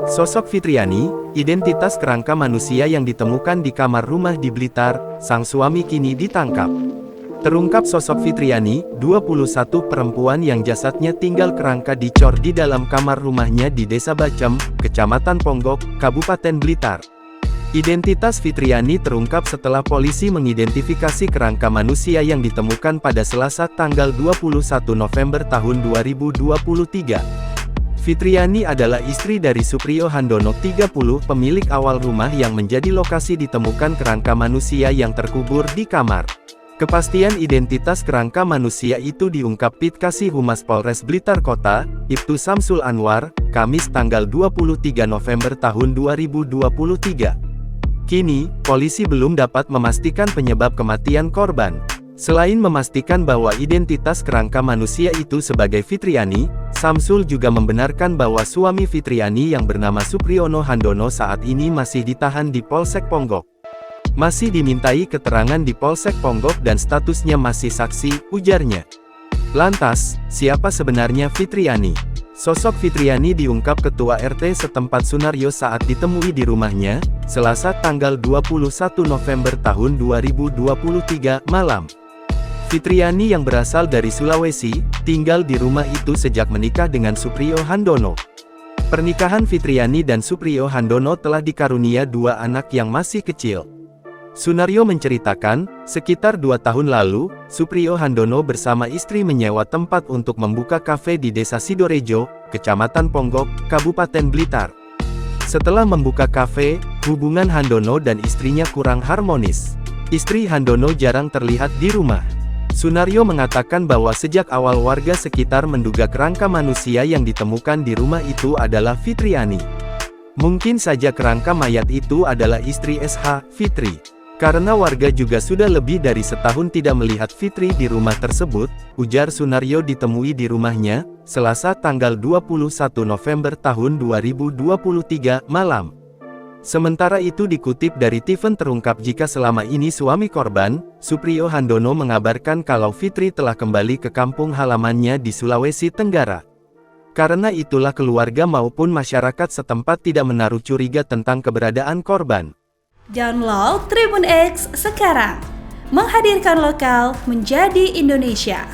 Sosok Fitriani, identitas kerangka manusia yang ditemukan di kamar rumah di Blitar, sang suami kini ditangkap. Terungkap sosok Fitriani, 21 perempuan yang jasadnya tinggal kerangka dicor di dalam kamar rumahnya di Desa Bacem, Kecamatan Ponggok, Kabupaten Blitar. Identitas Fitriani terungkap setelah polisi mengidentifikasi kerangka manusia yang ditemukan pada Selasa tanggal 21 November tahun 2023. Fitriani adalah istri dari Supriyo Handono 30, pemilik awal rumah yang menjadi lokasi ditemukan kerangka manusia yang terkubur di kamar. Kepastian identitas kerangka manusia itu diungkap Pitkasi Humas Polres Blitar Kota, Ibtu Samsul Anwar, Kamis tanggal 23 November tahun 2023. Kini, polisi belum dapat memastikan penyebab kematian korban. Selain memastikan bahwa identitas kerangka manusia itu sebagai Fitriani, Samsul juga membenarkan bahwa suami Fitriani yang bernama Supriyono Handono saat ini masih ditahan di Polsek Ponggok. Masih dimintai keterangan di Polsek Ponggok dan statusnya masih saksi, ujarnya. Lantas, siapa sebenarnya Fitriani? Sosok Fitriani diungkap Ketua RT setempat Sunaryo saat ditemui di rumahnya, Selasa tanggal 21 November tahun 2023, malam. Fitriani yang berasal dari Sulawesi, tinggal di rumah itu sejak menikah dengan Supriyo Handono. Pernikahan Fitriani dan Supriyo Handono telah dikarunia 2 anak yang masih kecil. Sunaryo menceritakan, sekitar 2 tahun lalu, Supriyo Handono bersama istri menyewa tempat untuk membuka kafe di Desa Sidorejo, Kecamatan Ponggok, Kabupaten Blitar. Setelah membuka kafe, hubungan Handono dan istrinya kurang harmonis. Istri Handono jarang terlihat di rumah. Sunaryo mengatakan bahwa sejak awal warga sekitar menduga kerangka manusia yang ditemukan di rumah itu adalah Fitriani. Mungkin saja kerangka mayat itu adalah istri SH, Fitri. Karena warga juga sudah lebih dari setahun tidak melihat Fitri di rumah tersebut, ujar Sunaryo ditemui di rumahnya, Selasa tanggal 21 November tahun 2023, malam. Sementara itu dikutip dari Tiven terungkap jika selama ini suami korban, Supriyo Handono mengabarkan kalau Fitri telah kembali ke kampung halamannya di Sulawesi Tenggara. Karena itulah keluarga maupun masyarakat setempat tidak menaruh curiga tentang keberadaan korban. Download Tribun X sekarang, menghadirkan lokal menjadi Indonesia.